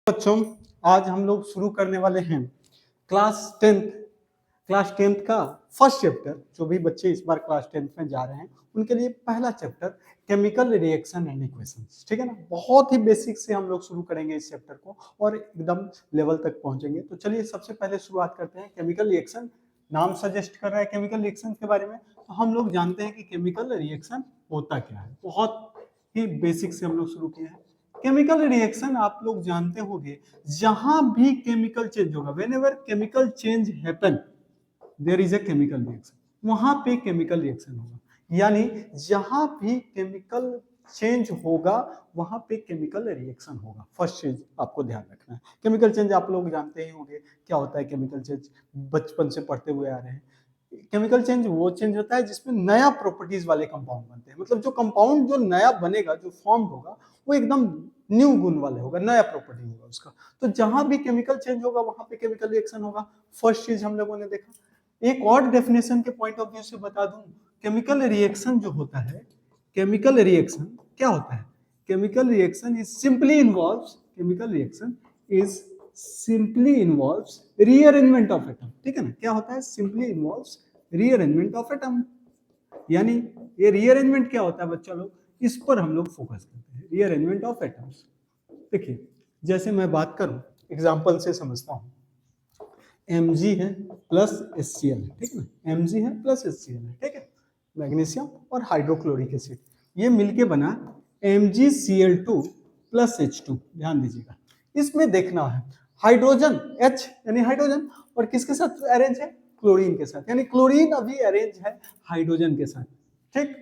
बच्चों, आज हम लोग शुरू करने वाले हैं क्लास टेंथ का फर्स्ट चैप्टर। जो भी बच्चे इस बार क्लास टेंथ में जा रहे हैं उनके लिए पहला chapter chemical reaction and equations. ठीक है ना, बहुत ही बेसिक से हम लोग शुरू करेंगे इस चैप्टर को और एकदम लेवल तक पहुंचेंगे। तो चलिए सबसे पहले शुरुआत करते हैं। केमिकल रिएक्शन नाम सजेस्ट कर रहा है केमिकल रिएक्शन के बारे में, तो हम लोग जानते हैं कि केमिकल रिएक्शन होता क्या है। बहुत ही बेसिक से हम लोग शुरू किए हैं। केमिकल रिएक्शन आप लोग जानते होंगे, जहां भी केमिकल चेंज होगा, whenever chemical change happen there is a chemical reaction, वहां पे केमिकल रिएक्शन होगा। यानी जहां भी केमिकल चेंज होगा वहां पे केमिकल रिएक्शन होगा। फर्स्ट चीज आपको ध्यान रखना है। केमिकल चेंज आप लोग जानते ही होंगे क्या होता है। केमिकल चेंज बचपन से पढ़ते हुए आ रहे हैं। केमिकल चेंज वो चेंज होता है जिसमें नया प्रॉपर्टीज वाले कंपाउंड बनते हैं। मतलब जो कंपाउंड जो नया बनेगा, जो फॉर्म होगा, वो एकदम न्यू गुण वाले होगा, नया प्रॉपर्टी होगा उसका। तो जहां भी केमिकल चेंज होगा वहां पे केमिकल रिएक्शन होगा। फर्स्ट चीज हम लोगों ने देखा। एक और डेफिनेशन के पॉइंट ऑफ व्यू से बता दूं, केमिकल रिएक्शन जो होता है, केमिकल रिएक्शन क्या होता है? Chemical reaction is simply involves chemical reaction is simply involves rearrangement of atom. ठीक है ना, क्या होता है? Simply involves rearrangement of atom. यानी ये रीअरेंजमेंट क्या होता है बच्चा लोग, इस पर हम लोग फोकस करते हैं। Rearrangement of atoms. देखिए, जैसे मैं बात करूं, एग्जांपल से समझता हूं। Mg है प्लस HCl है, ठीक है ना। Mg है प्लस HCl है, ठीक है। मैग्नीशियम और हाइड्रोक्लोरिक एसिड ये मिलके बना MgCl2 प्लस H2। ध्यान दीजिएगा, इसमें देखना है हाइड्रोजन H यानी हाइड्रोजन, और किसके साथ अरेंज है? क्लोरीन के साथ। यानी क्लोरीन अभी अरेंज है हाइड्रोजन के साथ। ठीक,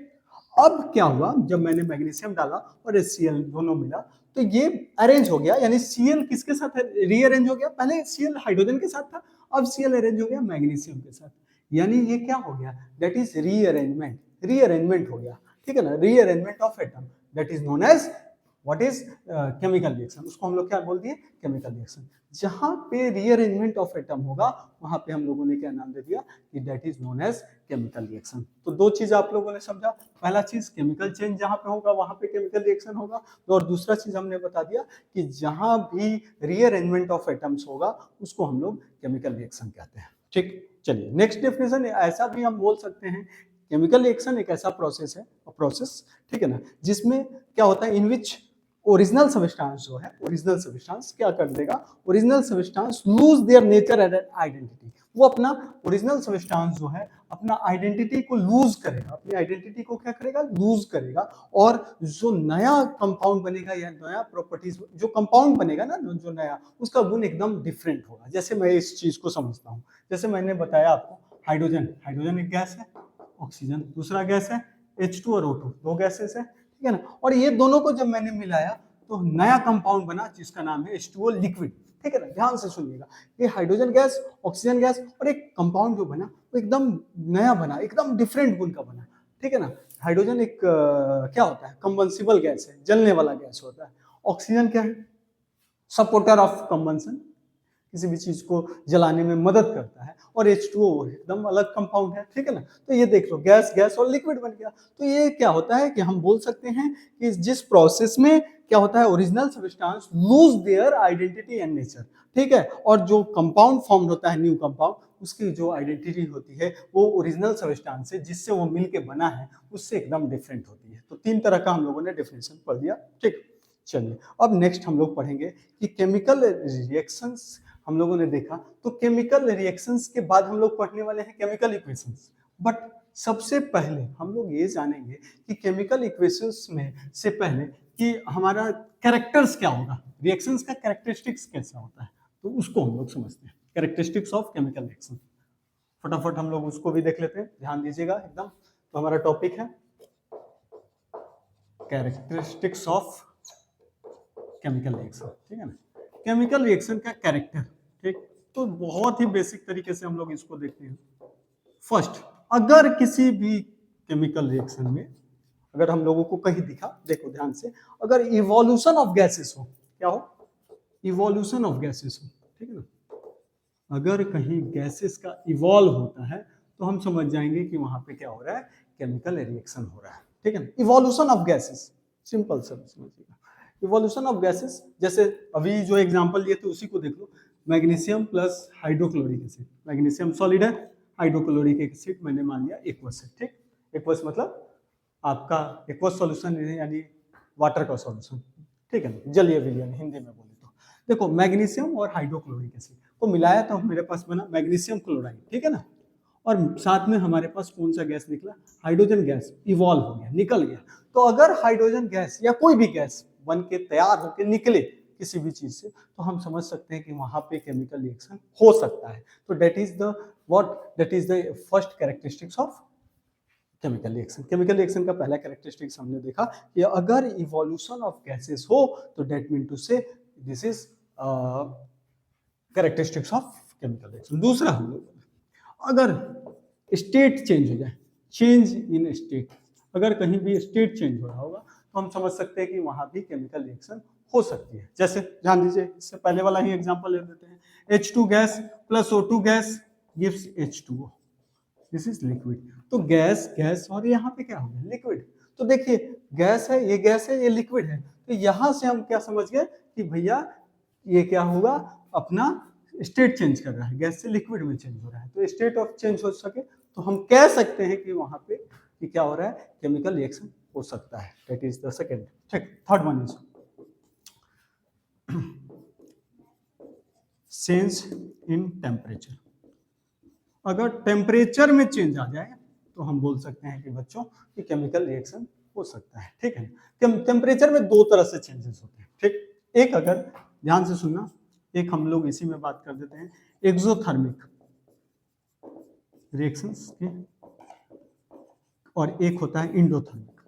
अब क्या हुआ, जब मैंने मैग्नीशियम डाला और HCl दोनों मिला तो ये अरेंज हो गया। यानी Cl किसके साथ रीअरेंज हो गया? पहले Cl हाइड्रोजन के साथ था, अब Cl अरेंज हो गया मैग्नीशियम के साथ। यानी ये क्या हो गया? That is rearrangement. रीअरेंजमेंट हो गया, ठीक है ना। Rearrangement of atom, that is known as what is chemical reaction. उसको हम लोग क्या बोल दिए? Chemical reaction. जहां पे रीअरेंजमेंट ऑफ एटम होगा वहां पे हम लोगों ने क्या नाम दे दिया कि that is known as chemical reaction. तो दो चीज आप लोगों ने समझा। पहला चीज केमिकल चेंज जहां पे होगा वहां पे केमिकल रिएक्शन होगा, और दूसरा चीज हमने बता दिया कि जहां भी रीअरेंजमेंट ऑफ एटम्स होगा उसको हम लोग केमिकल रिएक्शन कहते हैं। ठीक, चलिए नेक्स्ट डेफिनेशन। ऐसा भी हम बोल सकते हैं, केमिकल रिएक्शन एक ऐसा प्रोसेस है, प्रोसेस, ठीक है ना, जिसमें क्या होता है, इन विच ओरिजिनल सब्सटेंस जो है, ओरिजिनल सब्सटेंस क्या कर देगा? Original substance lose their nature and identity. वो अपना ओरिजिनल सब्सटेंस जो है अपना आइडेंटिटी को लूज करेगा, अपनी आइडेंटिटी को क्या करेगा? लूज करेगा। और जो नया कंपाउंड बनेगा या नया प्रॉपर्टीज जो कंपाउंड बनेगा ना, जो नया, उसका गुण एकदम डिफरेंट होगा। जैसे मैं इस चीज को समझता हूँ, जैसे मैंने बताया आपको, हाइड्रोजन, हाइड्रोजन एक गैस है, ऑक्सीजन दूसरा गैस है, H2 और O2 दो गैसेस है, ठीक है ना। और ये दोनों को जब मैंने मिलाया तो नया कंपाउंड बना जिसका नाम है H2O लिक्विड। ठीक है ना, ध्यान से सुनिएगा। ये हाइड्रोजन गैस, ऑक्सीजन गैस और एक कंपाउंड जो बना वो एकदम नया बना, एकदम डिफरेंट गुण का बना। ठीक है ना। हाइड्रोजन एक क्या होता है? कंबंसिबल गैस है, जलने वाला गैस होता है। ऑक्सीजन क्या है? सपोर्टर ऑफ कंबंसन, किसी भी चीज को जलाने में मदद करता है। और H2O एकदम अलग कंपाउंड है, ठीक है ना। तो ये देख लो, गैस गैस और लिक्विड बन गया। तो ये क्या होता है कि हम बोल सकते हैं कि जिस प्रोसेस में क्या होता है, original substance lose their identity and nature, ठीक है। और जो कंपाउंड फॉर्म होता है, न्यू कंपाउंड, उसकी जो आइडेंटिटी होती है वो ओरिजिनल सब्सटेंस से जिससे वो मिलके बना है उससे एकदम डिफरेंट होती है। तो तीन तरह का हम लोगों ने डेफिनेशन पढ़ दिया। ठीक, चलिए अब नेक्स्ट हम लोग पढ़ेंगे कि केमिकल रिएक्शंस हम लोगों ने देखा। तो केमिकल रिएक्शंस के बाद हम लोग पढ़ने वाले हैं केमिकल इक्वेशंस। बट सबसे पहले हम लोग ये जानेंगे कि केमिकल इक्वेशंस में से पहले कि हमारा कैरेक्टर्स क्या होगा, रिएक्शंस का कैरेक्टरिस्टिक्स कैसा होता है, तो उसको हम लोग समझते हैं। कैरेक्टरिस्टिक्स ऑफ केमिकल रिएक्शन, फटाफट हम लोग उसको भी देख लेते हैं। ध्यान दीजिएगा एकदम। तो हमारा टॉपिक है कैरेक्टरिस्टिक्स ऑफ केमिकल रिएक्शन, ठीक है ना। केमिकल रिएक्शन का कैरेक्टर, ठीक, तो बहुत ही बेसिक तरीके से हम लोग इसको देखते हैं। फर्स्ट, अगर किसी भी केमिकल रिएक्शन में अगर हम लोगों को कहीं दिखा, देखो ध्यान से, अगर इवोल्यूशन ऑफ गैसेस हो, क्या हो? इवोल्यूशन ऑफ गैसेस हो, ठीक है ना। अगर कहीं गैसेस का इवॉल्व होता है तो हम समझ जाएंगे कि वहां पे क्या हो रहा है, केमिकल रिएक्शन हो रहा है, ठीक है ना। इवोल्यूशन ऑफ गैसेस, सिंपल सा समझिएगा। इवोल्यूशन ऑफ गैसेस, जैसे अभी जो एग्जांपल लिए थे उसी को देख लो, magnesium plus hydrochloric acid, magnesium solid है, हाइड्रोक्लोरिक एसिड मैंने मान लिया एक्वस है, ठीक। एक्वस मतलब आपका एक्वस सॉल्यूशन यानी वाटर का सॉल्यूशन, ठीक है ना, जलीय विलयन हिंदी में बोले तो। देखो मैग्नीशियम और हाइड्रोक्लोरिक एसिड को मिलाया तो मेरे पास बना मैग्नीशियम क्लोराइड, ठीक है ना, और साथ में हमारे पास कौन सा गैस निकला, हाइड्रोजन गैस इवॉल्व हो गया, निकल गया। तो अगर हाइड्रोजन गैस या कोई भी गैस बन के तैयार होकर निकले किसी भी चीज से, तो हम समझ सकते हैं कि वहां पे केमिकल रिएक्शन हो सकता है। तो that is the first characteristics of chemical reaction. Chemical reaction का पहला कैरेक्टरिस्टिक्स हमने देखा कि अगर इवोल्यूशन ऑफ गैसेस हो तो दैट मीन टू से this is characteristics of chemical reaction. दूसरा हम लोग अगर स्टेट चेंज हो जाए, चेंज इन स्टेट, अगर कहीं भी स्टेट चेंज हो रहा होगा तो हम समझ सकते हैं कि वहां भी केमिकल रिएक्शन हो सकती है। जैसे ध्यान दीजिए, इससे पहले वाला ही एग्जांपल ले लेते हैं, H2 gas plus O2 gas gives H2O, this is liquid. तो गैस गैस और यहाँ पे क्या हो गया, लिक्विड। तो देखिए गैस है, ये लिक्विड है, तो यहां से हम क्या समझ गए कि भैया ये क्या होगा, अपना स्टेट चेंज कर रहा है, गैस से लिक्विड में चेंज हो रहा है। तो स्टेट ऑफ चेंज हो सके तो हम कह सकते हैं कि वहां पे कि क्या हो रहा है, केमिकल रिएक्शन हो सकता है। That is the second. ठीक, third one is change in temperature. अगर टेम्परेचर में चेंज आ जाए तो हम बोल सकते हैं कि बच्चों कि केमिकल रिएक्शन हो सकता है, ठीक है। टेम्परेचर में दो तरह से चेंजेस होते हैं, ठीक। एक, अगर ध्यान से सुनना, एक हम लोग इसी में बात कर देते हैं एक्सोथर्मिक रिएक्शंस के, और एक होता है इंडोथर्मिक।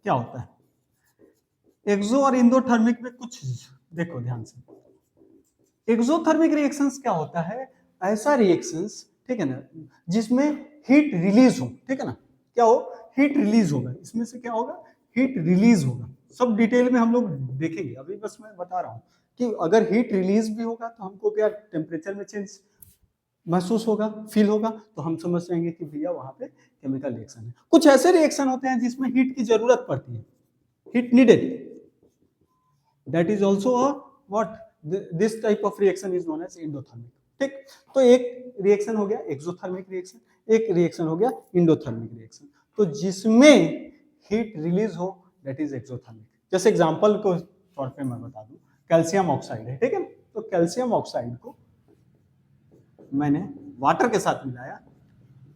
क्या होता है एक्सो और इंडोथर्मिक में, कुछ देखो ध्यान से। एक्सोथर्मिक रिएक्शंस क्या होता है, ऐसा रिएक्शंस, ठीक है ना, जिसमें हीट रिलीज हो, ठीक है ना, क्या हो, हीट रिलीज होगा, इसमें से क्या होगा, हीट रिलीज होगा। सब डिटेल में हम लोग देखेंगे, अभी बस मैं बता रहा हूं कि अगर हीट रिलीज भी होगा तो हमको क्या टेम्परेचर में चेंज महसूस होगा, फील होगा, तो हम समझ जाएंगे कि भैया वहां पे केमिकल रिएक्शन है। कुछ ऐसे रिएक्शन होते हैं जिसमें हीट की जरूरत पड़ती है, heat needed, that is also a what, this type of reaction is known as endothermic, ठीक। तो एक रिएक्शन हो गया एक्सोथर्मिक रिएक्शन, एक रिएक्शन हो गया इंडोथर्मिक रिएक्शन। तो जिसमें हीट रिलीज हो दैट इज एक्सोथर्मिक। जैसे एग्जांपल को तौर पे मैं बता दूं, कैल्शियम ऑक्साइड है, ठीक है। तो कैल्शियम ऑक्साइड को मैंने वाटर के साथ मिलाया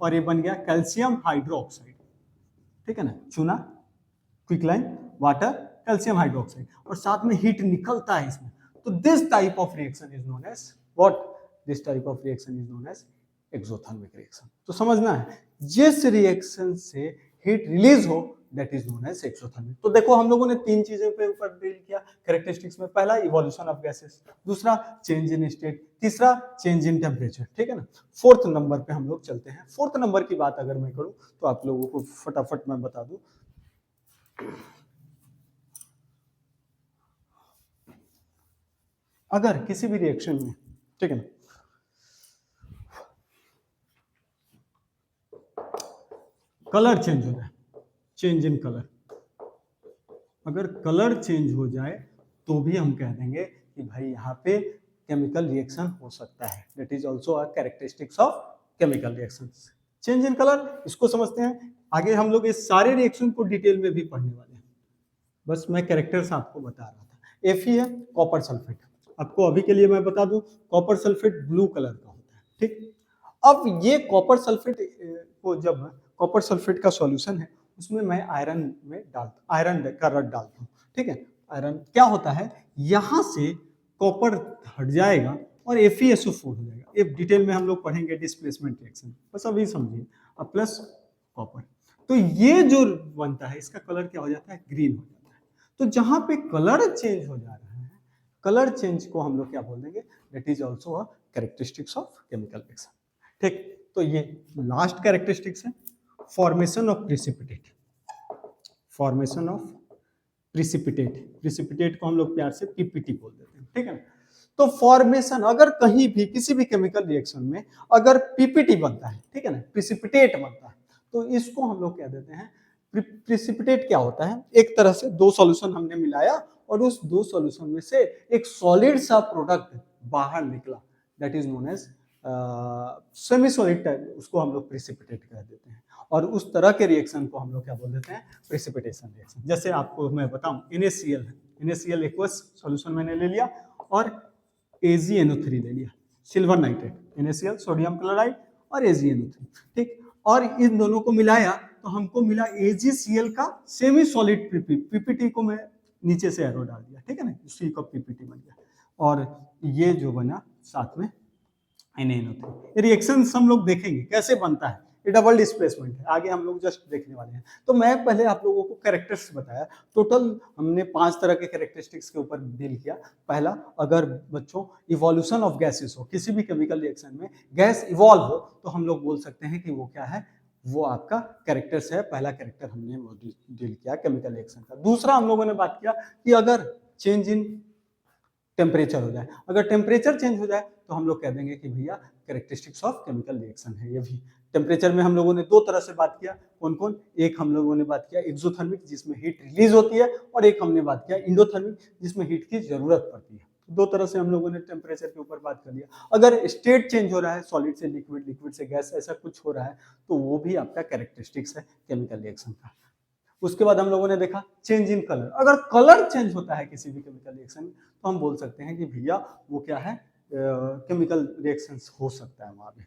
और ये बन गया कैल्शियम हाइड्रोक्साइड, ठीक है ना, चूना, क्विकलाइन, वाटर, कैल्शियम हाइड्रोक्साइड, और साथ में हीट निकलता है इसमें। तो this type of reaction is known as what, this type of reaction is known as exothermic reaction. तो समझना है, जिस रिएक्शन से हीट रिलीज हो that is known as exothermic. तो देखो हम लोगों ने तीन चीजों पे ऊपर डील किया कैरेक्टरिस्टिक्स में, पहला इवोल्यूशन ऑफ गैसेस, दूसरा चेंज इन स्टेट, तीसरा चेंज इन टेम्परेचर, ठीक है ना। फोर्थ नंबर पे हम लोग चलते हैं। फोर्थ नंबर की बात अगर मैं करूं तो आप लोगों को फटाफट मैं बता दूं, अगर किसी भी रिएक्शन में, ठीक है ना, कलर चेंज हो जाए, चेंज इन कलर, अगर कलर चेंज हो जाए तो भी हम कह देंगे कि भाई यहाँ पे केमिकल रिएक्शन हो सकता है। That is also a characteristics of chemical reactions. Change in colour, इसको समझते हैं। आगे हम लोग इस सारे रिएक्शन को डिटेल में भी पढ़ने वाले हैं, बस मैं कैरेक्टर्स आपको बता रहा था। Fe है कॉपर सल्फेट, आपको अभी के लिए मैं बता दूं कॉपर सल्फेट ब्लू कलर का होता है, ठीक। अब ये कॉपर सल्फेट को, जब कॉपर सल्फेट का सॉल्यूशन है उसमें मैं आयरन का रड डालता हूँ, ठीक है। आयरन क्या होता है, यहाँ से कॉपर हट जाएगा और FeSO4 हो जाएगा। ये डिटेल में हम लोग पढ़ेंगे डिस्प्लेसमेंट रिएक्शन, बस अभी समझिए। अब प्लस कॉपर, तो ये जो बनता है इसका कलर क्या हो जाता है, ग्रीन हो जाता है। तो जहां पे कलर चेंज हो जा रहा है, कलर चेंज को हम लोग क्या बोल देंगे, that is also a characteristics of chemical reaction, ठीक। तो ये लास्ट कैरेक्टरिस्टिक्स है, formation of precipitate. Formation of precipitate, precipitate को हम लोग प्यार से पीपीटी बोल देते हैं, ठीक है। तो फॉर्मेशन, अगर कहीं भी किसी भी केमिकल रिएक्शन में अगर पीपीटी बनता है, ठीक है ना, प्रिसिपिटेट बनता है, तो इसको हम लोग कह देते हैं प्रिसिपिटेट। क्या होता है, एक तरह से दो सॉल्यूशन हमने मिलाया और उस दो सॉल्यूशन में से एक सॉलिड सा प्रोडक्ट बाहर निकला, that is known as semi solid type, उसको हम लोग प्रेसिपिटेट कह देते हैं। और उस तरह के रिएक्शन को हम लोग क्या बोल देते हैं, प्रेसिपिटेशन रिएक्शन। जैसे आपको मैं बताऊं, NaCl है, NaCl एक्वस सॉल्यूशन मैंने ले लिया और AgNO3 ले लिया, silver nitrate, NaCl sodium chloride और AgNO3, ठीक। और इन दोनों को मिलाया तो हमको मिला AgCl का सेमी सॉलिड पीपीटी को मैं नीचे से एरो डाल दिया, ठीक है ना, सी का पीपीटी बन गया और ये जो बना साथ में NaNO3। रिएक्शन हम लोग देखेंगे कैसे बनता है, ये डबल डिस्प्लेसमेंट है, आगे हम लोग जस्ट देखने वाले हैं। तो मैं पहले आप लोगों को कैरेक्टर्स बताया, टोटल हमने 5 तरह के कैरेक्टरिस्टिक्स के ऊपर डील किया। पहला, अगर बच्चों इवोल्यूशन ऑफ गैसेस हो, किसी भी केमिकल रिएक्शन में गैस इवॉल्व हो तो हम लोग बोल सकते हैं कि वो क्या है, वो आपका कैरेक्टर्स है। पहला कैरेक्टर हमने वो डील किया केमिकल रिएक्शन का। दूसरा हम लोगों ने बात किया कि अगर चेंज इन टेम्परेचर हो जाए, अगर टेम्परेचर चेंज हो जाए तो हम लोग कह देंगे कि भैया कैरेक्टरिस्टिक्स ऑफ केमिकल रिएक्शन है ये भी। टेम्परेचर में हम लोगों ने 2 तरह से बात किया, कौन कौन, एक हम लोगों ने बात किया एक्सोथर्मिक जिसमें हीट रिलीज होती है, और एक हमने बात किया इंडोथर्मिक जिसमें हीट की जरूरत पड़ती है। 2 तरह से हम लोगों ने टेम्परेचर के ऊपर बात कर लिया। अगर स्टेट चेंज हो रहा है, सॉलिड से लिक्विड, लिक्विड से गैस, ऐसा कुछ हो रहा है तो वो भी आपका कैरेक्टरिस्टिक्स है केमिकल रिएक्शन का। उसके बाद हम लोगों ने देखा चेंज इन कलर, अगर कलर चेंज होता है किसी भी केमिकल रिएक्शन में तो हम बोल सकते हैं कि भैया वो क्या है, केमिकल रिएक्शंस हो सकता है वहां पे,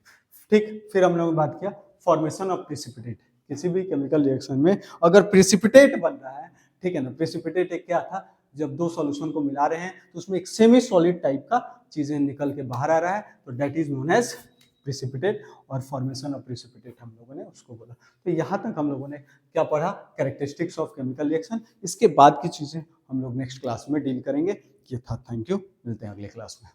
ठीक। फिर हम लोगों ने बात किया फॉर्मेशन ऑफ प्रेसिपिटेट, किसी भी केमिकल रिएक्शन में अगर प्रेसिपिटेट बन रहा है, ठीक है ना, प्रेसिपिटेट एक क्या था, जब 2 सॉल्यूशन को मिला रहे हैं तो उसमें एक सेमी सॉलिड टाइप का चीजें निकल के बाहर आ रहा है, तो that is known as precipitate, और फॉर्मेशन ऑफ प्रेसिपिटेट हम लोगों ने उसको बोला। तो यहाँ तक हम लोगों ने क्या पढ़ा, कैरेक्टरिस्टिक्स ऑफ केमिकल रिएक्शन। इसके बाद की चीजें हम लोग नेक्स्ट क्लास में डील करेंगे। ये था, थैंक यू, मिलते हैं अगले क्लास में।